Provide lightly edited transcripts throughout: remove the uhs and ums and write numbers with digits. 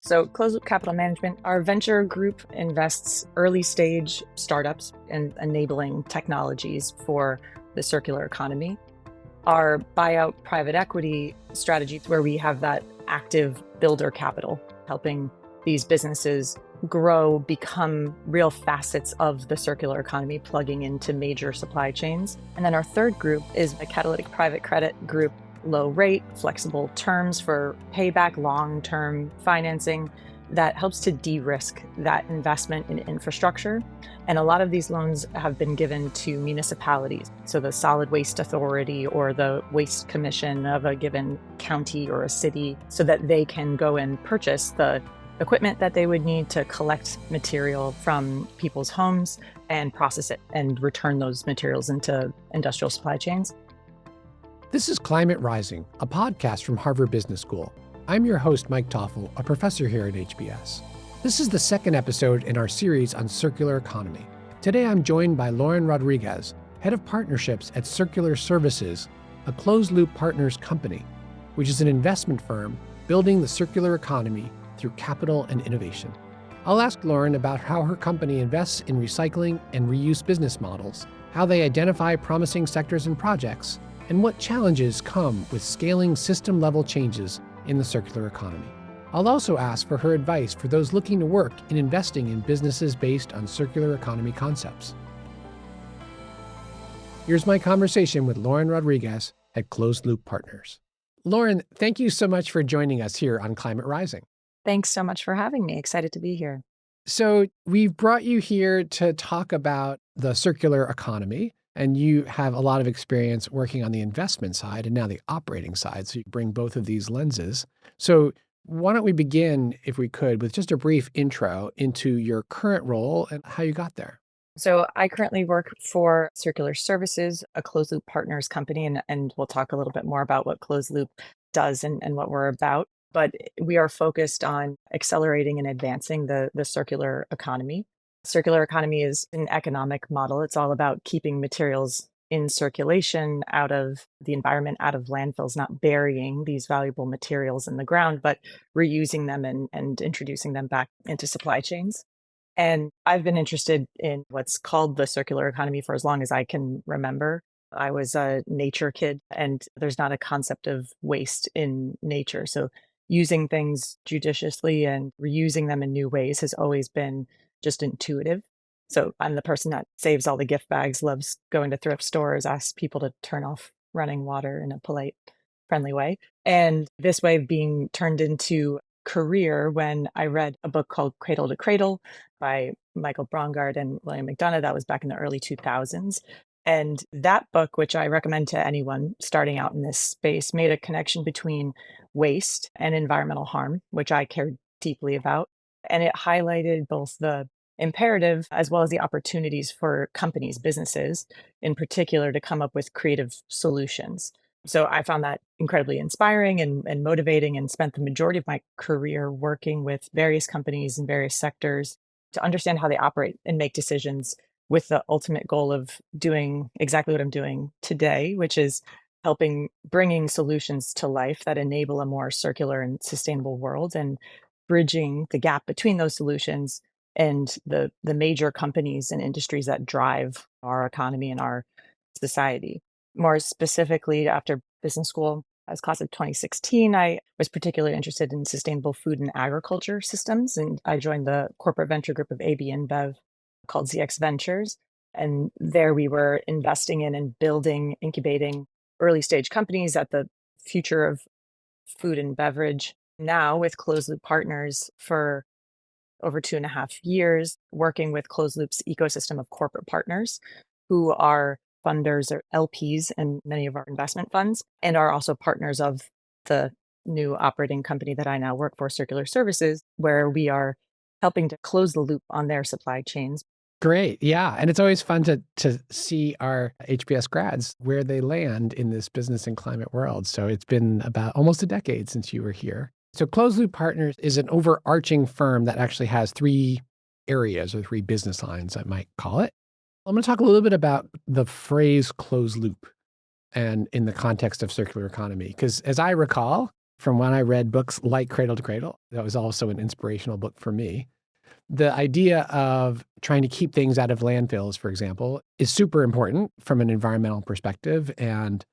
So, Closed Loop Capital Management, our venture group invests early stage startups and enabling technologies for the circular economy. Our buyout private equity strategy, where we have that active builder capital, helping these businesses grow, become real facets of the circular economy, plugging into major supply chains. And then our third group is a catalytic private credit group, low rate, flexible terms for payback, long-term financing that helps to de-risk that investment in infrastructure. And a lot of these loans have been given to municipalities. So the Solid Waste Authority or the Waste Commission of a given county or a city, so that they can go and purchase the equipment that they would need to collect material from people's homes and process it and return those materials into industrial supply chains. This is Climate Rising, a podcast from Harvard Business School. I'm your host, Mike Toffel, a professor here at HBS. This is the second episode in our series on circular economy. Today, I'm joined by Lauren Rodriguez, head of partnerships at Circular Services, a closed-loop partners company, which is an investment firm building the circular economy through capital and innovation. I'll ask Lauren about how her company invests in recycling and reuse business models, how they identify promising sectors and projects, and what challenges come with scaling system-level changes in the circular economy. I'll also ask for her advice for those looking to work in investing in businesses based on circular economy concepts. Here's my conversation with Lauren Rodriguez at Closed Loop Partners. Lauren, thank you so much for joining us here on Climate Rising. Thanks so much for having me. Excited to be here. So we've brought you here to talk about the circular economy, and you have a lot of experience working on the investment side and now the operating side. So you bring both of these lenses. So why don't we begin, if we could, with just a brief intro into your current role and how you got there. So I currently work for Circular Services, a closed loop partners company, and we'll talk a little bit more about what closed loop does and what we're about. But we are focused on accelerating and advancing the circular economy. Circular economy is an economic model. It's all about keeping materials in circulation, out of the environment, out of landfills, not burying these valuable materials in the ground, but reusing them and introducing them back into supply chains. And I've been interested in what's called the circular economy for as long as I can remember. I was a nature kid, and there's not a concept of waste in nature. So using things judiciously and reusing them in new ways has always been just intuitive. So I'm the person that saves all the gift bags, loves going to thrift stores, asks people to turn off running water in a polite, friendly way. And this way of being turned into career when I read a book called Cradle to Cradle by Michael Braungart and William McDonough. That was back in the early 2000s. And that book, which I recommend to anyone starting out in this space, made a connection between waste and environmental harm, which I cared deeply about. And it highlighted both the imperative as well as the opportunities for companies, businesses in particular, to come up with creative solutions. So I found that incredibly inspiring and motivating, and spent the majority of my career working with various companies in various sectors to understand how they operate and make decisions, with the ultimate goal of doing exactly what I'm doing today, which is bringing solutions to life that enable a more circular and sustainable world, and bridging the gap between those solutions and the major companies and industries that drive our economy and our society. More specifically, after business school, as class of 2016, I was particularly interested in sustainable food and agriculture systems, and I joined the corporate venture group of AB InBev called ZX Ventures. And there we were investing in and building, incubating early stage companies at the future of food and beverage. Now with Closed Loop Partners for over 2.5 years, working with Closed Loop's ecosystem of corporate partners who are funders or LPs in many of our investment funds, and are also partners of the new operating company that I now work for, Circular Services, where we are helping to close the loop on their supply chains. Great. Yeah. And it's always fun to see our HBS grads where they land in this business and climate world. So it's been about almost a decade since you were here. So Closed Loop Partners is an overarching firm that actually has three areas or three business lines, I might call it. I'm going to talk a little bit about the phrase closed loop and in the context of circular economy, because as I recall, from when I read books like Cradle to Cradle. That was also an inspirational book for me. The idea of trying to keep things out of landfills, for example, is super important from an environmental perspective and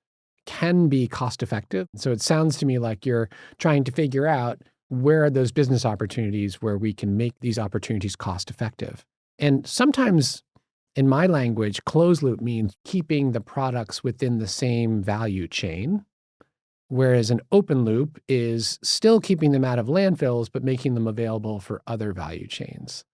can be cost effective. So it sounds to me like you're trying to figure out where are those business opportunities where we can make these opportunities cost effective. And sometimes in my language, closed loop means keeping the products within the same value chain, whereas an open loop is still keeping them out of landfills, but making them available for other value chains.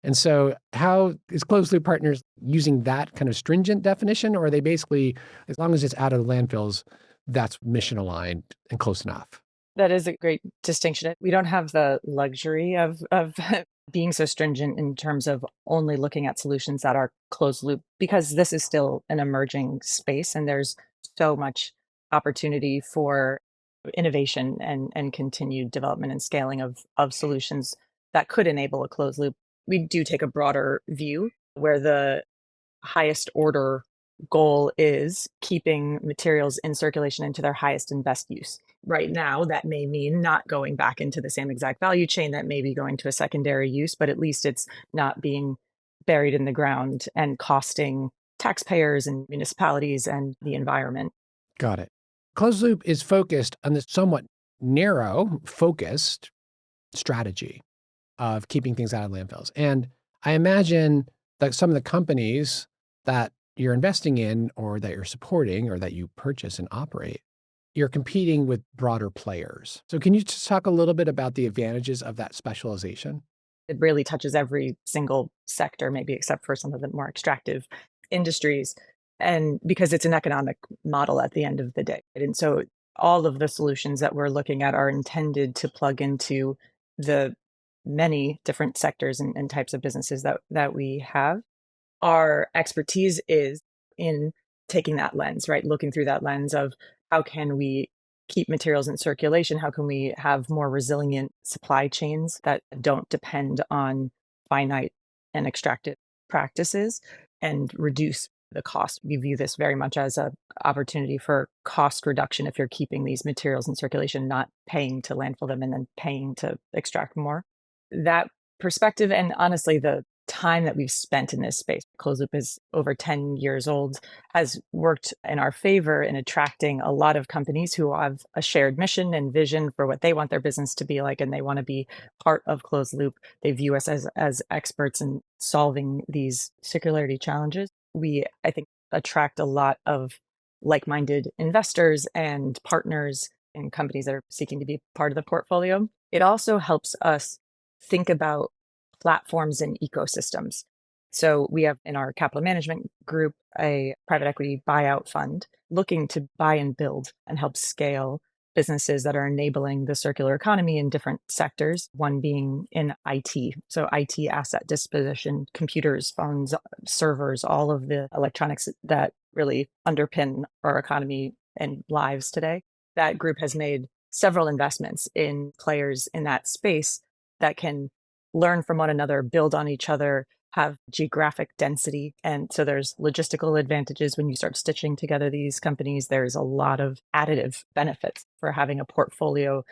And so how is closed loop partners using that kind of stringent definition, or are they basically, as long as it's out of the landfills, that's mission aligned and close enough? That is a great distinction. We don't have the luxury of being so stringent in terms of only looking at solutions that are closed loop, because this is still an emerging space and there's so much opportunity for innovation and continued development and scaling of solutions that could enable a closed loop. We do take a broader view where the highest order goal is keeping materials in circulation into their highest and best use. Right now, that may mean not going back into the same exact value chain, that may be going to a secondary use, but at least it's not being buried in the ground and costing taxpayers and municipalities and the environment. Got it. Closed loop is focused on this somewhat narrow, focused strategy of keeping things out of landfills. And I imagine that some of the companies that you're investing in or that you're supporting or that you purchase and operate, you're competing with broader players. So can you just talk a little bit about the advantages of that specialization? It really touches every single sector, maybe except for some of the more extractive industries. And because it's an economic model at the end of the day. And so all of the solutions that we're looking at are intended to plug into the many different sectors and types of businesses that we have. Our expertise is in taking that lens, right? Looking through that lens of how can we keep materials in circulation? How can we have more resilient supply chains that don't depend on finite and extractive practices and reduce the cost? We view this very much as a opportunity for cost reduction if you're keeping these materials in circulation, not paying to landfill them and then paying to extract more. That perspective, and honestly, the time that we've spent in this space, Closed Loop is over 10 years old, has worked in our favor in attracting a lot of companies who have a shared mission and vision for what they want their business to be like, and they want to be part of Closed Loop. They view us as experts in solving these circularity challenges. We, I think, attract a lot of like-minded investors and partners and companies that are seeking to be part of the portfolio. It also helps us think about platforms and ecosystems. So we have in our capital management group a private equity buyout fund looking to buy and build and help scale businesses that are enabling the circular economy in different sectors, one being in IT. So IT asset disposition, computers, phones, servers, all of the electronics that really underpin our economy and lives today. That group has made several investments in players in that space that can learn from one another, build on each other, have geographic density. And so there's logistical advantages when you start stitching together these companies. There's a lot of additive benefits for having a portfolio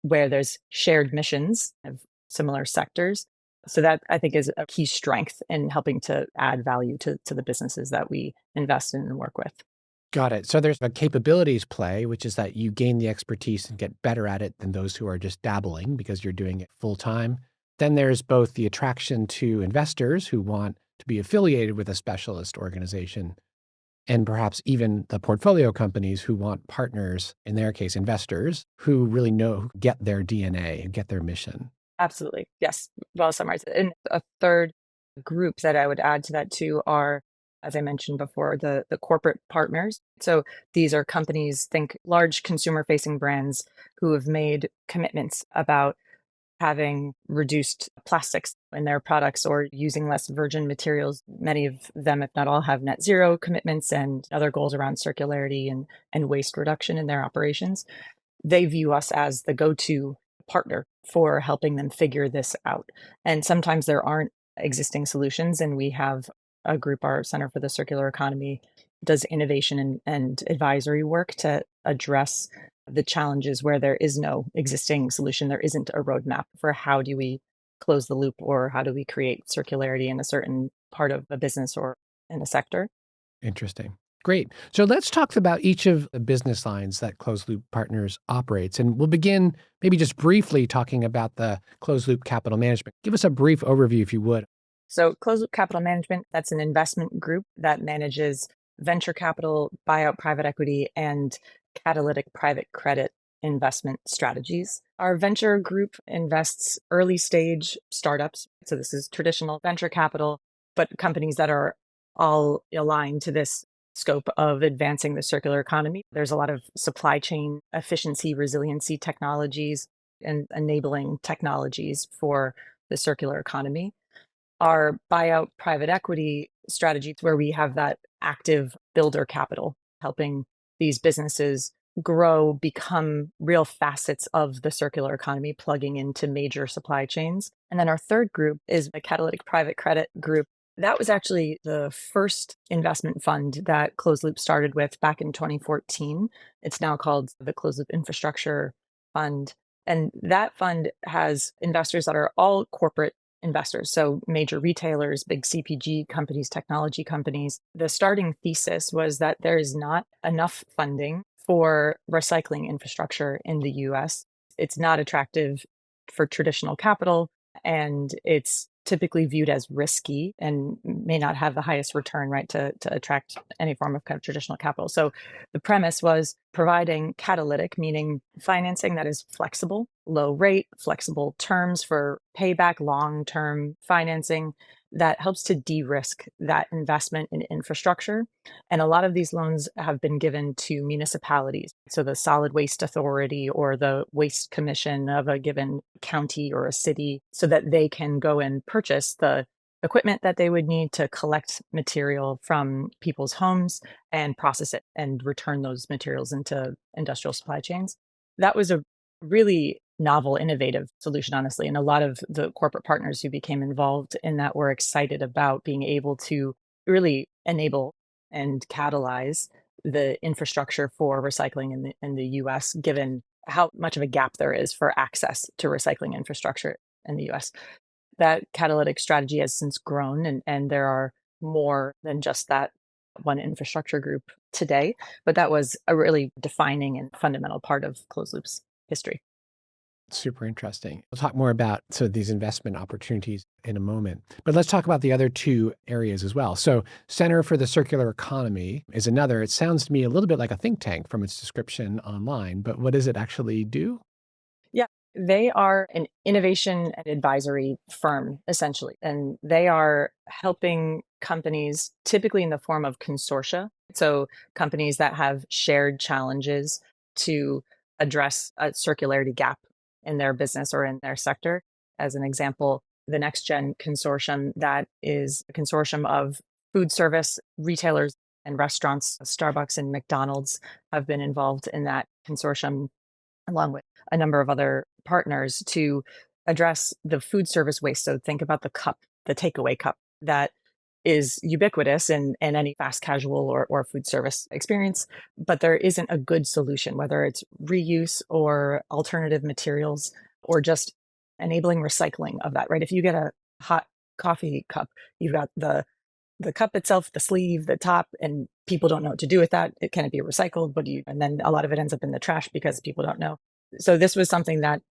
where there's shared missions of similar sectors. So that I think is a key strength in helping to add value to the businesses that we invest in and work with. Got it. So there's a capabilities play, which is that you gain the expertise and get better at it than those who are just dabbling because you're doing it full time. Then there's both the attraction to investors who want to be affiliated with a specialist organization, and perhaps even the portfolio companies who want partners, in their case, investors, who really know, who get their DNA and get their mission. Absolutely. Yes. Well summarized. And a third group that I would add to that too are, as I mentioned before, the corporate partners. So these are companies, think large consumer facing brands who have made commitments about having reduced plastics in their products or using less virgin materials. Many of them, if not all, have net zero commitments and other goals around circularity and waste reduction in their operations. They view us as the go-to partner for helping them figure this out. And sometimes there aren't existing solutions, and we have a group, our Center for the Circular Economy, does innovation and advisory work to address the challenges where there is no existing solution. There isn't a roadmap for how do we close the loop or how do we create circularity in a certain part of a business or in a sector. Interesting. Great. So let's talk about each of the business lines that Closed Loop Partners operates. And we'll begin maybe just briefly talking about the Closed Loop Capital Management. Give us a brief overview, if you would. So, Closed Loop Capital Management, that's an investment group that manages venture capital, buyout private equity, and catalytic private credit investment strategies. Our venture group invests early stage startups. So, this is traditional venture capital, but companies that are all aligned to this scope of advancing the circular economy. There's a lot of supply chain efficiency, resiliency technologies, and enabling technologies for the circular economy. Our buyout private equity strategies where we have that active builder capital, helping these businesses grow, become real facets of the circular economy, plugging into major supply chains. And then our third group is the catalytic private credit group. That was actually the first investment fund that Closed Loop started with back in 2014. It's now called the Closed Loop Infrastructure Fund. And that fund has investors that are all corporate investors, so major retailers, big CPG companies, technology companies. The starting thesis was that there is not enough funding for recycling infrastructure in the US. It's not attractive for traditional capital, and it's typically viewed as risky and may not have the highest return, right, to attract any form of kind of traditional capital. So the premise was providing catalytic, meaning financing that is flexible, low rate, flexible terms for payback, long term financing that helps to de risk that investment in infrastructure. And a lot of these loans have been given to municipalities. So the Solid Waste Authority or the Waste Commission of a given county or a city, so that they can go and purchase the equipment that they would need to collect material from people's homes and process it and return those materials into industrial supply chains. That was a really novel, innovative solution, honestly. And a lot of the corporate partners who became involved in that were excited about being able to really enable and catalyze the infrastructure for recycling in the US, given how much of a gap there is for access to recycling infrastructure in the US. That catalytic strategy has since grown, and there are more than just that one infrastructure group today. But that was a really defining and fundamental part of Closed Loop's history. Super interesting. We'll talk more about these investment opportunities in a moment. But let's talk about the other two areas as well. So Center for the Circular Economy is another. It sounds to me a little bit like a think tank from its description online, but what does it actually do? Yeah, they are an innovation and advisory firm, essentially. And they are helping companies, typically in the form of consortia. So, companies that have shared challenges to address a circularity gap in their business or in their sector. As an example, the Next Gen Consortium, that is a consortium of food service retailers and restaurants. Starbucks and McDonald's have been involved in that consortium along with a number of other partners to address the food service waste. So think about the cup, the takeaway cup that is ubiquitous in any fast casual or food service experience, but there isn't a good solution, whether it's reuse or alternative materials or just enabling recycling of that, right? If you get a hot coffee cup, you've got the cup itself, the sleeve, the top, and people don't know what to do with that. It can it be recycled? What do you? And then a lot of it ends up in the trash because people don't know. So this was something that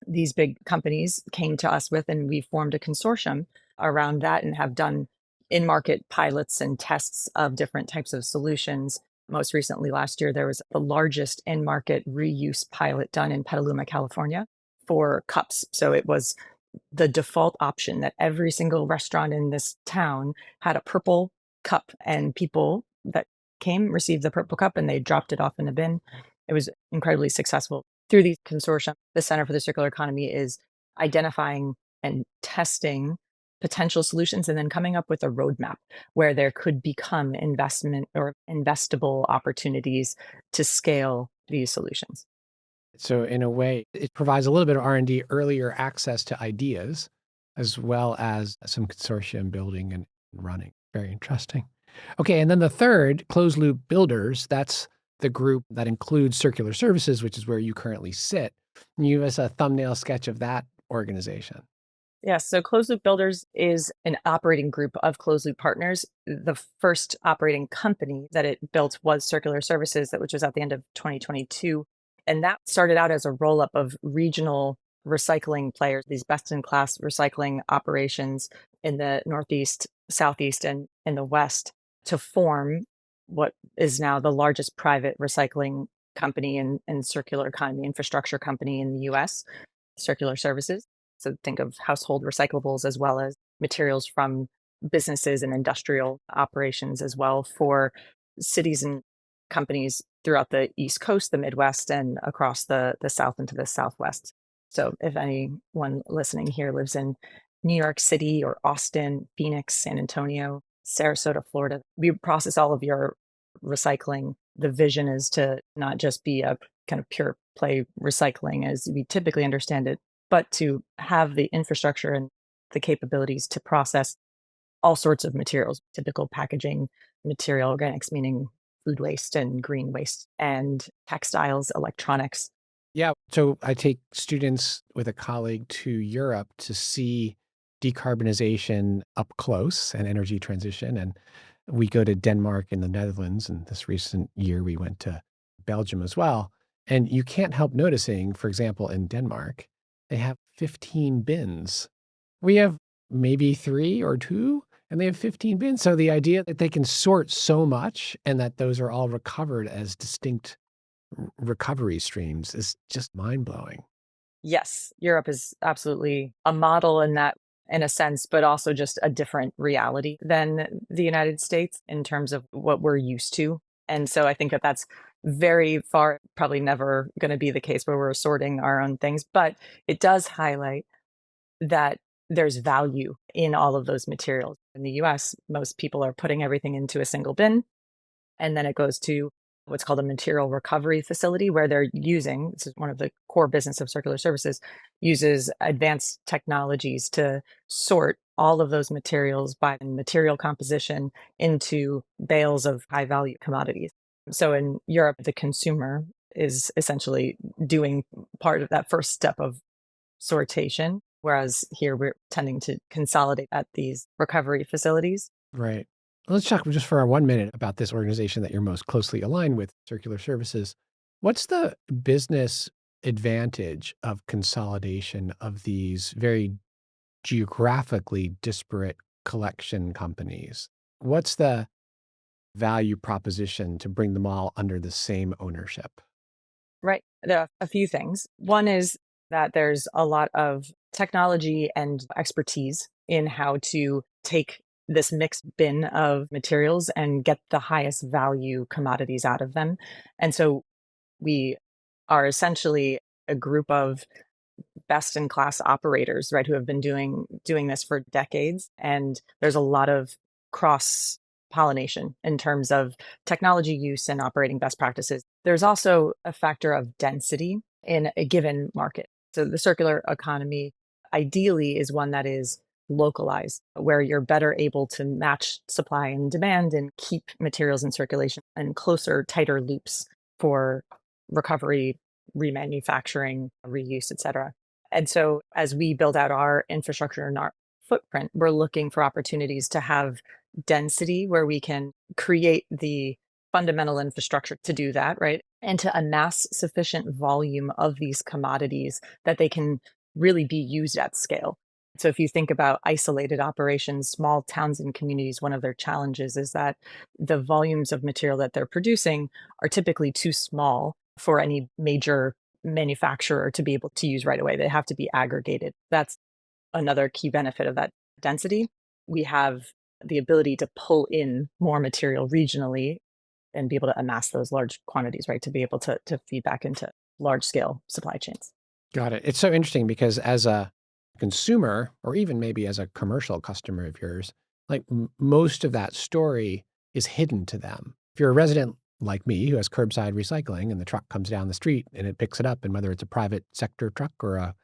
these big companies came to us with, and we formed a consortium around that and have done in-market pilots and tests of different types of solutions. Most recently, last year, there was the largest in-market reuse pilot done in Petaluma, California for cups. So it was the default option that every single restaurant in this town had a purple cup, and people that came received the purple cup and they dropped it off in a bin. It was incredibly successful. Through these consortia, the Center for the Circular Economy is identifying and testing potential solutions and then coming up with a roadmap where there could become investment or investable opportunities to scale these solutions. So in a way, it provides a little bit of R&D earlier access to ideas, as well as some consortium building and running. Very interesting. Okay, and then the third, closed loop builders, that's the group that includes circular services, which is where you currently sit. Can you give us a thumbnail sketch of that organization? Yes. So Closed Loop Builders is an operating group of closed loop partners. The first operating company that it built was Circular Services, which was at the end of 2022. And that started out as a roll up of regional recycling players, these best in class recycling operations in the Northeast, Southeast, and in the West to form what is now the largest private recycling company and circular economy infrastructure company in the US, Circular Services. So think of household recyclables as well as materials from businesses and industrial operations as well for cities and companies throughout the East Coast, the Midwest, and across the South into the Southwest. So if anyone listening here lives in New York City or Austin, Phoenix, San Antonio, Sarasota, Florida, we process all of your recycling. The vision is to not just be a kind of pure play recycling as we typically understand it, but to have the infrastructure and the capabilities to process all sorts of materials, typical packaging material, organics, meaning food waste and green waste, and textiles, electronics. Yeah. So I take students with a colleague to Europe to see decarbonization up close and energy transition. And we go to Denmark and the Netherlands. And this recent year, we went to Belgium as well. And you can't help noticing, for example, in Denmark, they have 15 bins. We have maybe three or two, and they have 15 bins. So the idea that they can sort so much and that those are all recovered as distinct recovery streams is just mind blowing. Yes, Europe is absolutely a model in that, in a sense, but also just a different reality than the United States in terms of what we're used to. And so I think that that's very far, probably never going to be the case where we're sorting our own things, but it does highlight that there's value in all of those materials. In the US, most people are putting everything into a single bin, and then it goes to what's called a material recovery facility where they're using, this is one of the core business of circular services, uses advanced technologies to sort all of those materials by material composition into bales of high value commodities. So in Europe, the consumer is essentially doing part of that first step of sortation, whereas here we're tending to consolidate at these recovery facilities. Right. Let's talk just for 1 minute about this organization that you're most closely aligned with, Circular Services. What's the business advantage of consolidation of these very geographically disparate collection companies? What's the value proposition to bring them all under the same ownership? Right. There are a few things. One is that there's a lot of technology and expertise in how to take this mixed bin of materials and get the highest value commodities out of them. And so we are essentially a group of best in class operators, right, who have been doing this for decades. And there's a lot of cross pollination in terms of technology use and operating best practices. There's also a factor of density in a given market. So the circular economy ideally is one that is localized, where you're better able to match supply and demand and keep materials in circulation and closer, tighter loops for recovery, remanufacturing, reuse, et cetera. And so as we build out our infrastructure and our footprint, we're looking for opportunities to have density where we can create the fundamental infrastructure to do that, right? And to amass sufficient volume of these commodities that they can really be used at scale. So if you think about isolated operations, small towns and communities, one of their challenges is that the volumes of material that they're producing are typically too small for any major manufacturer to be able to use right away. They have to be aggregated. That's another key benefit of that density. We have the ability to pull in more material regionally and be able to amass those large quantities, right? To be able to feed back into large scale supply chains. Got it. It's so interesting because as a consumer, or even maybe as a commercial customer of yours, like most of that story is hidden to them. If you're a resident like me who has curbside recycling and the truck comes down the street and it picks it up, and whether it's a private sector truck or a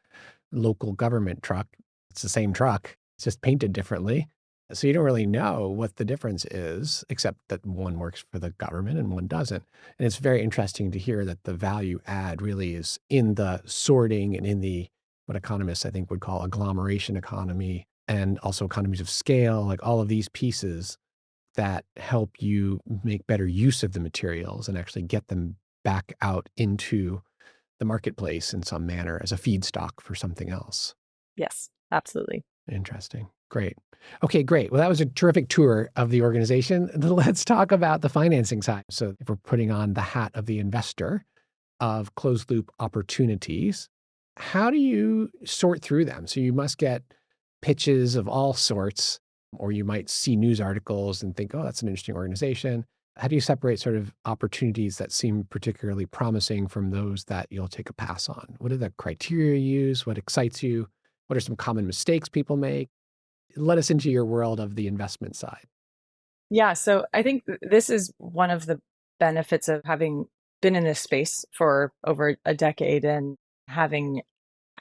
local government truck, it's the same truck, it's just painted differently. So you don't really know what the difference is, except that one works for the government and one doesn't. And it's very interesting to hear that the value add really is in the sorting and in the what economists I think would call agglomeration economy and also economies of scale, like all of these pieces that help you make better use of the materials and actually get them back out into the marketplace in some manner as a feedstock for something else. Yes, absolutely. Interesting. Great. Okay, great. Well, that was a terrific tour of the organization. Let's talk about the financing side. So, if we're putting on the hat of the investor of closed loop opportunities, how do you sort through them? So, you must get pitches of all sorts, or you might see news articles and think, oh, that's an interesting organization. How do you separate sort of opportunities that seem particularly promising from those that you'll take a pass on? What are the criteria you use? What excites you? What are some common mistakes people make? Let us into your world of the investment side. Yeah, so I think this is one of the benefits of having been in this space for over a decade and having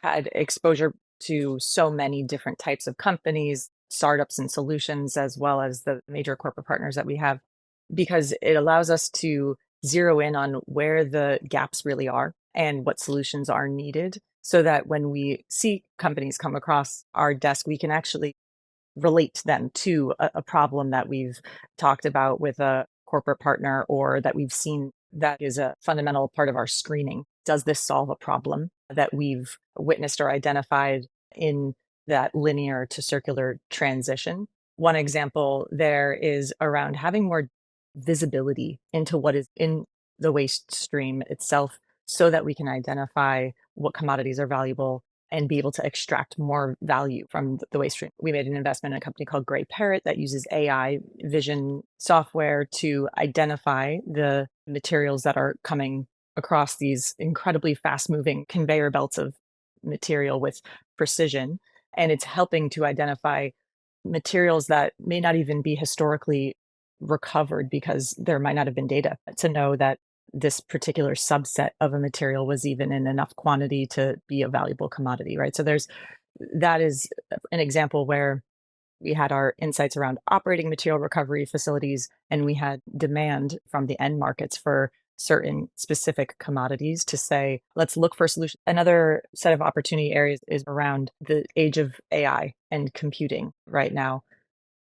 had exposure to so many different types of companies, startups and solutions, as well as the major corporate partners that we have, because it allows us to zero in on where the gaps really are and what solutions are needed so that when we see companies come across our desk, we can actually relate them to a problem that we've talked about with a corporate partner or that we've seen that is a fundamental part of our screening. Does this solve a problem that we've witnessed or identified in that linear to circular transition? One example there is around having more visibility into what is in the waste stream itself so that we can identify what commodities are valuable and be able to extract more value from the waste stream. We made an investment in a company called Gray Parrot that uses AI vision software to identify the materials that are coming across these incredibly fast moving conveyor belts of material with precision. And it's helping to identify materials that may not even be historically recovered because there might not have been data to know that this particular subset of a material was even in enough quantity to be a valuable commodity, right? So there's that is an example where we had our insights around operating material recovery facilities and we had demand from the end markets for certain specific commodities to say let's look for solutions. Another set of opportunity areas is around the age of AI and computing right now.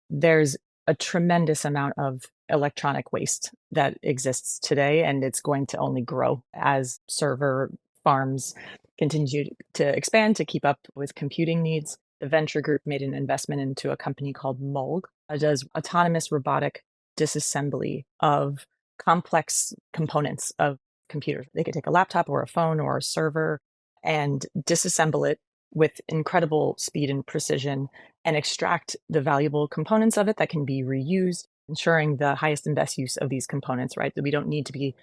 There's a tremendous amount of electronic waste that exists today, and it's going to only grow as server farms continue to expand to keep up with computing needs. The venture group made an investment into a company called Mulg, that does autonomous robotic disassembly of complex components of computers. They could take a laptop or a phone or a server and disassemble it with incredible speed and precision and extract the valuable components of it that can be reused, ensuring the highest and best use of these components, right? That we don't need to be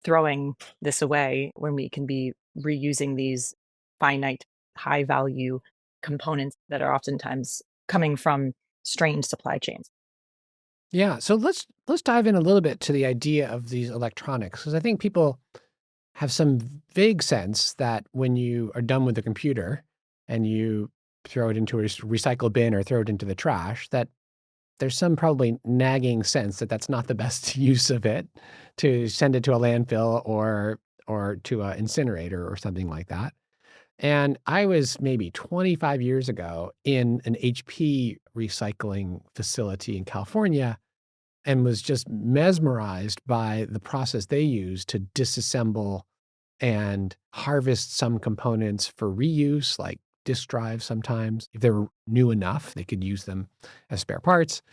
throwing this away when we can be reusing these finite, high value components that are oftentimes coming from strained supply chains. Yeah, so let's dive in a little bit to the idea of these electronics because I think people have some vague sense that when you are done with the computer and you throw it into a recycle bin or throw it into the trash, that there's some probably nagging sense that that's not the best use of it to send it to a landfill or to an incinerator or something like that. And I was maybe 25 years ago in an HP recycling facility in California and was just mesmerized by the process they use to disassemble and harvest some components for reuse, like disk drives sometimes. If they were new enough, they could use them as spare parts.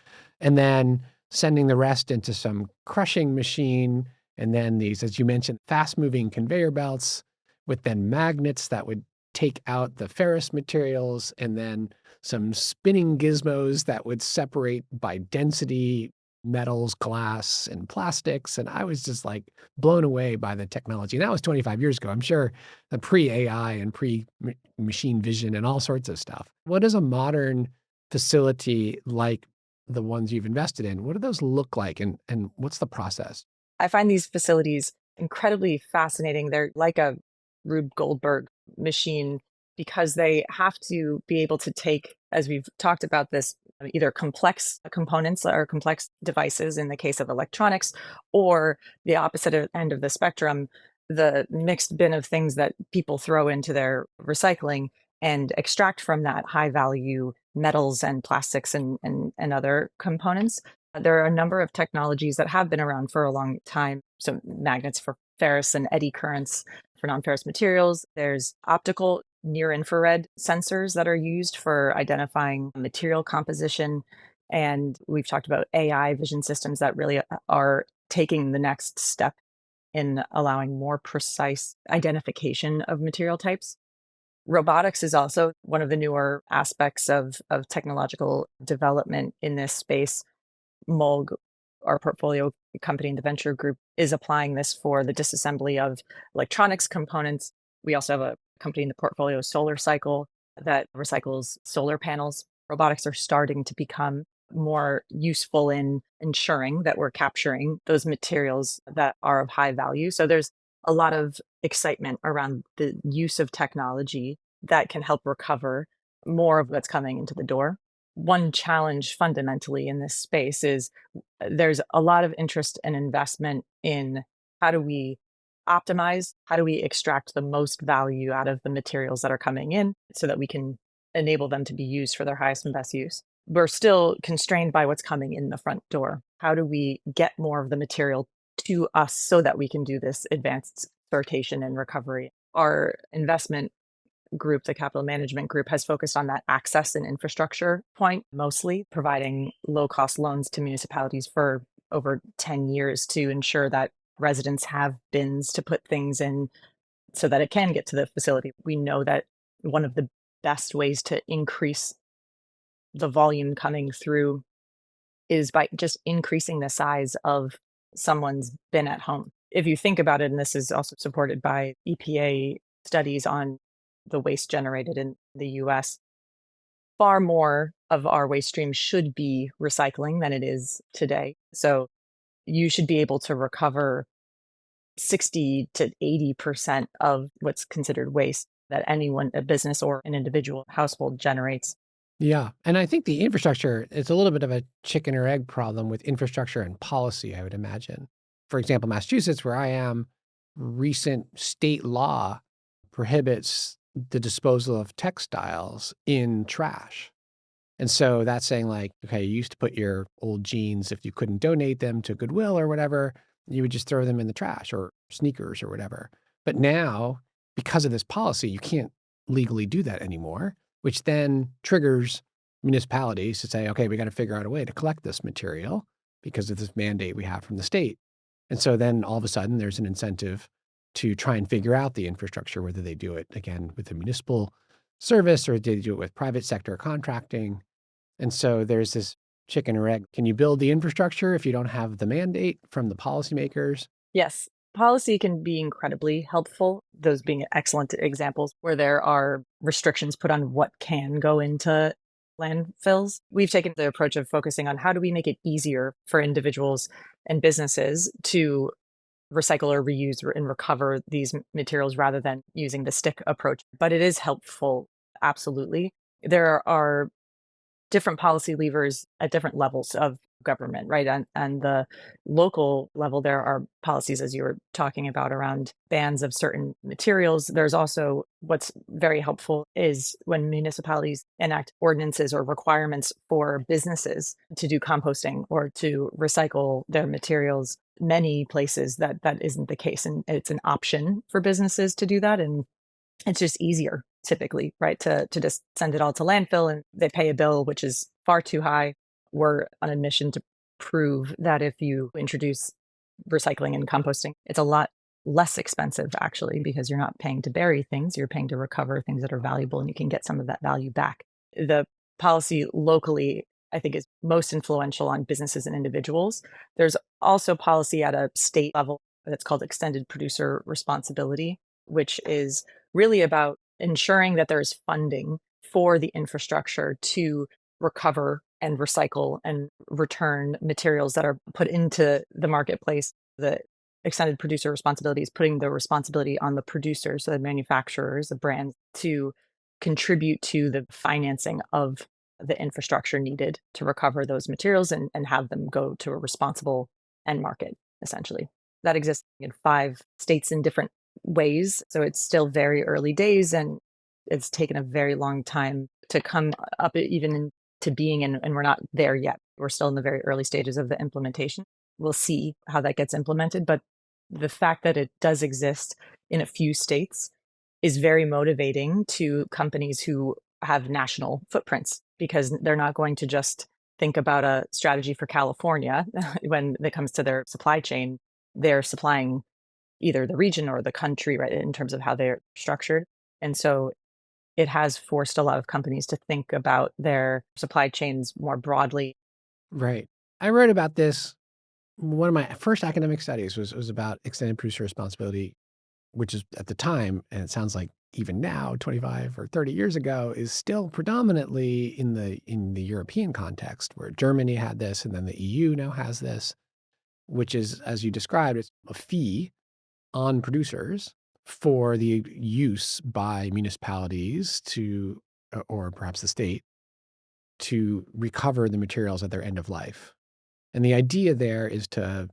And then sending the rest into some crushing machine. And then these, as you mentioned, fast moving conveyor belts with then magnets that would take out the ferrous materials and then some spinning gizmos that would separate by density metals, glass, and plastics. And I was just like blown away by the technology. And that was 25 years ago. I'm sure the pre-AI and pre-machine vision and all sorts of stuff. What does a modern facility like the ones you've invested in, what do those look like and what's the process? I find these facilities incredibly fascinating. They're like a Rube Goldberg machine because they have to be able to take, as we've talked about, this either complex components or complex devices in the case of electronics, or the end of the spectrum, the mixed bin of things that people throw into their recycling and extract from that high value metals and plastics and other components. There are a number of technologies that have been around for a long time. So, magnets for ferrous and eddy currents for non ferrous materials. There's optical near infrared sensors that are used for identifying material composition. And we've talked about AI vision systems that really are taking the next step in allowing more precise identification of material types. Robotics is also one of the newer aspects of technological development in this space. Moog, our portfolio company in the venture group, is applying this for the disassembly of electronics components. We also have a company in the portfolio, Solar Cycle, that recycles solar panels. Robotics are starting to become more useful in ensuring that we're capturing those materials that are of high value. So there's a lot of excitement around the use of technology that can help recover more of what's coming into the door. One challenge fundamentally in this space is there's a lot of interest and investment in how do we optimize, how do we extract the most value out of the materials that are coming in so that we can enable them to be used for their highest and best use. We're still constrained by what's coming in the front door. How do we get more of the material to us so that we can do this advanced sortation and recovery? Our investment group, the capital management group, has focused on that access and infrastructure point, mostly providing low cost loans to municipalities for over 10 years to ensure that residents have bins to put things in so that it can get to the facility. We know that one of the best ways to increase the volume coming through is by just increasing the size of someone's bin at home. If you think about it, and this is also supported by EPA studies on the waste generated in the US, far more of our waste stream should be recycling than it is today. So you should be able to recover 60 to 80% of what's considered waste that anyone, a business or an individual household generates. Yeah. And I think the infrastructure, it's a little bit of a chicken or egg problem with infrastructure and policy, I would imagine. For example, Massachusetts, where I am, recent state law prohibits the disposal of textiles in trash. And so that's saying like, okay, you used to put your old jeans, if you couldn't donate them to Goodwill or whatever, you would just throw them in the trash or sneakers or whatever. But now, because of this policy, you can't legally do that anymore, which then triggers municipalities to say, okay, we got to figure out a way to collect this material because of this mandate we have from the state. And so then all of a sudden there's an incentive to try and figure out the infrastructure, whether they do it again with the municipal service or they do it with private sector contracting. And so there's this chicken or egg. Can you build the infrastructure if you don't have the mandate from the policymakers? Yes, policy can be incredibly helpful, those being excellent examples where there are restrictions put on what can go into landfills. We've taken the approach of focusing on how do we make it easier for individuals and businesses to recycle or reuse and recover these materials rather than using the stick approach. But it is helpful, absolutely. There are different policy levers at different levels of government, right? And the local level, there are policies, as you were talking about, around bans of certain materials. There's also what's very helpful is when municipalities enact ordinances or requirements for businesses to do composting or to recycle their materials. Many places that isn't the case, and it's an option for businesses to do that. And it's just easier typically, right, to just send it all to landfill and they pay a bill, which is far too high. We're on a mission to prove that if you introduce recycling and composting, it's a lot less expensive actually because you're not paying to bury things, you're paying to recover things that are valuable and you can get some of that value back. The policy locally, I think, is most influential on businesses and individuals. There's also policy at a state level that's called extended producer responsibility, which is really about ensuring that there's funding for the infrastructure to recover and recycle and return materials that are put into the marketplace. The extended producer responsibility is putting the responsibility on the producers, so the manufacturers, the brands, to contribute to the financing of the infrastructure needed to recover those materials and have them go to a responsible end market, essentially. That exists in 5 states in different ways. So it's still very early days and it's taken a very long time to come up even to being, and we're not there yet. We're still in the very early stages of the implementation. We'll see how that gets implemented. But the fact that it does exist in a few states is very motivating to companies who have national footprints because they're not going to just think about a strategy for California when it comes to their supply chain. They're supplying either the region or the country, right, in terms of how they're structured. And so it has forced a lot of companies to think about their supply chains more broadly. Right. I wrote about this. One of my first academic studies was about extended producer responsibility, which is at the time, and it sounds like even now, 25 or 30 years ago, is still predominantly in the European context, where Germany had this, and then the EU now has this, which is, as you described, it's a fee on producers for the use by municipalities to, or perhaps the state, to recover the materials at their end of life. And the idea there is to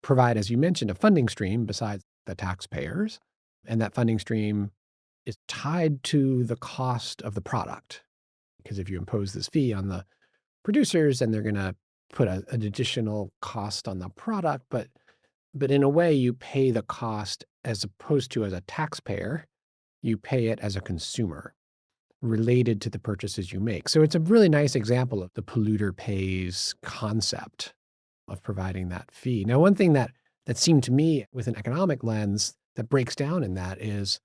provide, as you mentioned, a funding stream besides the taxpayers. And that funding stream is tied to the cost of the product. Because if you impose this fee on the producers, then they're going to put an additional cost on the product. But in a way, you pay the cost as opposed to as a taxpayer, you pay it as a consumer related to the purchases you make. So it's a really nice example of the polluter pays concept of providing that fee. Now, one thing that seemed to me with an economic lens that breaks down in that is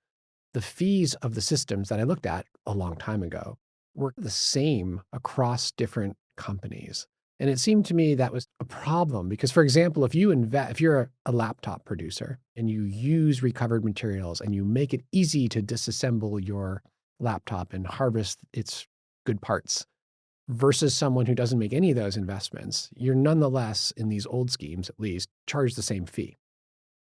the fees of the systems that I looked at a long time ago were the same across different companies. And it seemed to me that was a problem because, for example, if you're a laptop producer and you use recovered materials and you make it easy to disassemble your laptop and harvest its good parts versus someone who doesn't make any of those investments, you're nonetheless, in these old schemes at least, charged the same fee.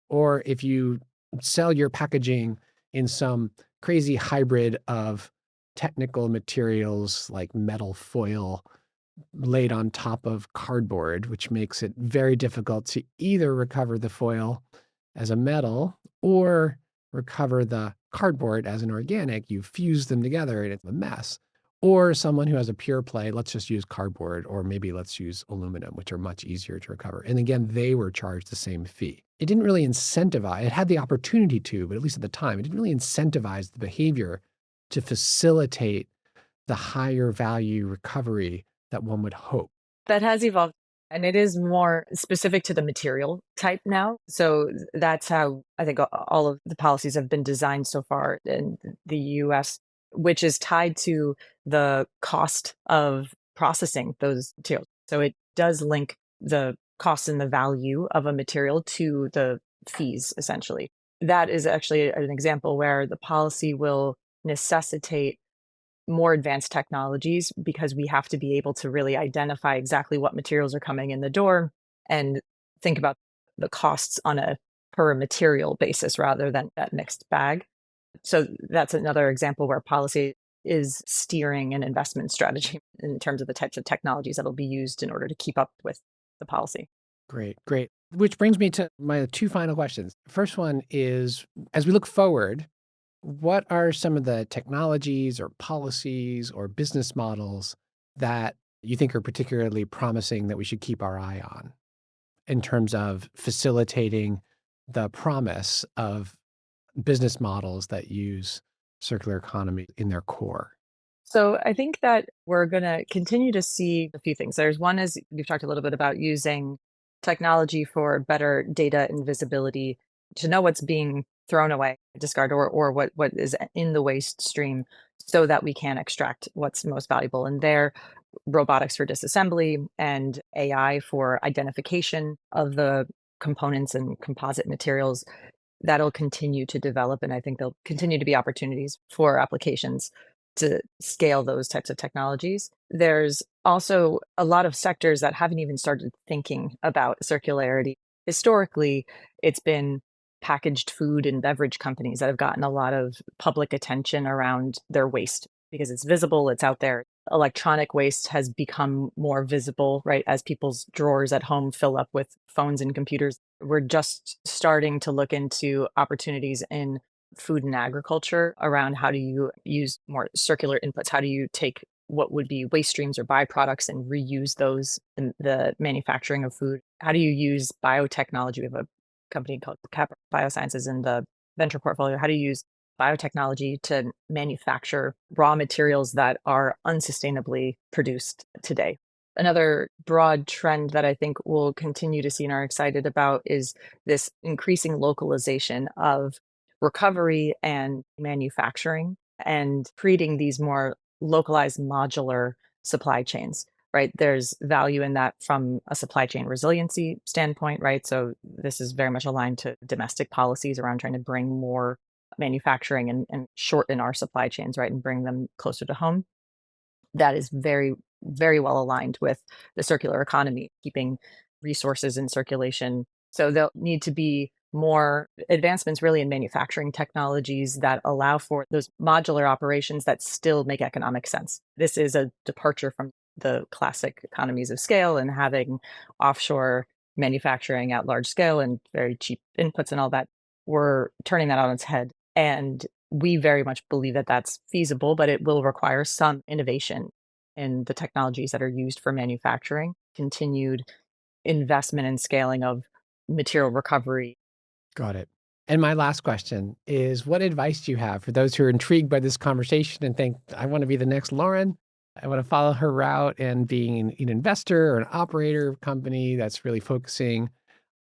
Or if you sell your packaging in some crazy hybrid of technical materials like metal foil laid on top of cardboard, which makes it very difficult to either recover the foil as a metal or recover the cardboard as an organic. You fuse them together and it's a mess. Or someone who has a pure play, let's just use cardboard, or maybe let's use aluminum, which are much easier to recover. And again, they were charged the same fee. It didn't really incentivize, it had the opportunity to, but at least at the time, it didn't really incentivize the behavior to facilitate the higher value recovery that one would hope. That has evolved, and it is more specific to the material type now. So that's how I think all of the policies have been designed so far in the US, which is tied to the cost of processing those materials. So it does link the cost and the value of a material to the fees, essentially. That is actually an example where the policy will necessitate more advanced technologies because we have to be able to really identify exactly what materials are coming in the door and think about the costs on a per material basis rather than that mixed bag. So that's another example where policy is steering an investment strategy in terms of the types of technologies that will be used in order to keep up with the policy. Great, great. Which brings me to my two final questions. First one is, as we look forward, what are some of the technologies or policies or business models that you think are particularly promising that we should keep our eye on in terms of facilitating the promise of business models that use circular economy in their core? So I think that we're going to continue to see a few things. There's one is we've talked a little bit about using technology for better data and visibility to know what's being thrown away, discarded, or what is in the waste stream so that we can extract what's most valuable. And there, robotics for disassembly and AI for identification of the components and composite materials that'll continue to develop. And I think there'll continue to be opportunities for applications to scale those types of technologies. There's also a lot of sectors that haven't even started thinking about circularity. Historically, it's been packaged food and beverage companies that have gotten a lot of public attention around their waste because it's visible, it's out there. electronic waste has become more visible, right? As people's drawers at home fill up with phones and computers. We're just starting to look into opportunities in food and agriculture around how do you use more circular inputs? How do you take what would be waste streams or byproducts and reuse those in the manufacturing of food? How do you use biotechnology? We have a company called Cap Biosciences in the venture portfolio. How do you use biotechnology to manufacture raw materials that are unsustainably produced today? Another broad trend that I think we'll continue to see and are excited about is this increasing localization of recovery and manufacturing and creating these more localized modular supply chains, right? There's value in that from a supply chain resiliency standpoint, right? So this is very much aligned to domestic policies around trying to bring more manufacturing and shorten our supply chains, right? And bring them closer to home. That is very, very well aligned with the circular economy, keeping resources in circulation. So there'll need to be more advancements really in manufacturing technologies that allow for those modular operations that still make economic sense. This is a departure from the classic economies of scale and having offshore manufacturing at large scale and very cheap inputs and all that. We're turning that on its head. And we very much believe that that's feasible, but it will require some innovation in the technologies that are used for manufacturing, continued investment and scaling of material recovery. Got it. And my last question is, what advice do you have for those who are intrigued by this conversation and think, I want to be the next Lauren? I want to follow her route and being an investor or an operator of a company that's really focusing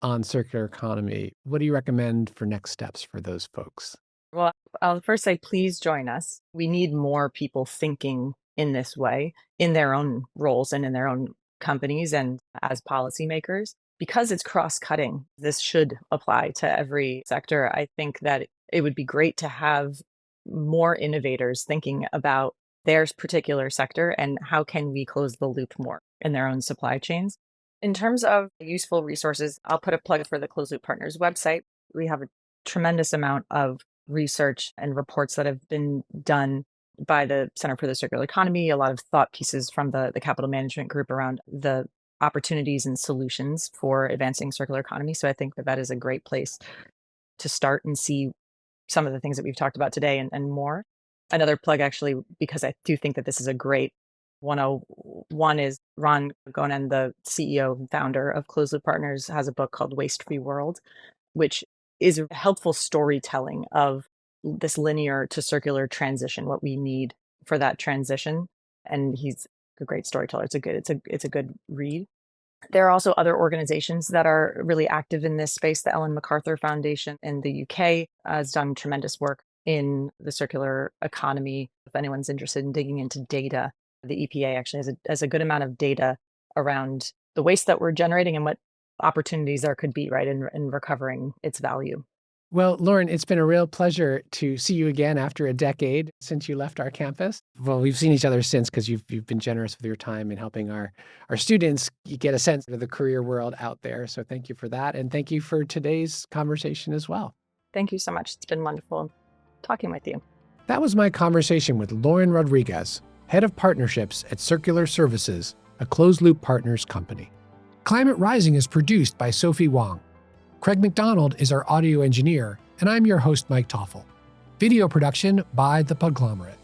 on circular economy. What do you recommend for next steps for those folks? Well, I'll first say, please join us. We need more people thinking in this way in their own roles and in their own companies and as policymakers. Because it's cross cutting, this should apply to every sector. I think that it would be great to have more innovators thinking about their particular sector and how can we close the loop more in their own supply chains. In terms of useful resources, I'll put a plug for the Closed Loop Partners website. We have a tremendous amount of research and reports that have been done by the Center for the Circular Economy, a lot of thought pieces from the capital management group around the opportunities and solutions for advancing circular economy. So I think that that is a great place to start and see some of the things that we've talked about today and more. Another plug, actually, because I do think that this is a great 101 is Ron Gonen, the CEO and founder of Closed Loop Partners, has a book called Waste Free World, which is helpful storytelling of this linear to circular transition, what we need for that transition. And he's a great storyteller. It's a good read. There are also other organizations that are really active in this space. The Ellen MacArthur Foundation in the UK has done tremendous work in the circular economy. If anyone's interested in digging into data, the EPA actually has a good amount of data around the waste that we're generating and what opportunities there could be, right, in recovering its value. Well, Lauren, it's been a real pleasure to see you again after a decade since you left our campus. Well, we've seen each other since because you've been generous with your time in helping our students get a sense of the career world out there. So thank you for that. And thank you for today's conversation as well. Thank you so much. It's been wonderful talking with you. That was my conversation with Lauren Rodriguez, Head of Partnerships at Circular Services, a Closed Loop Partners company. Climate Rising is produced by Sophie Wong. Craig McDonald is our audio engineer, and I'm your host, Mike Toffel. Video production by The Puglomerate.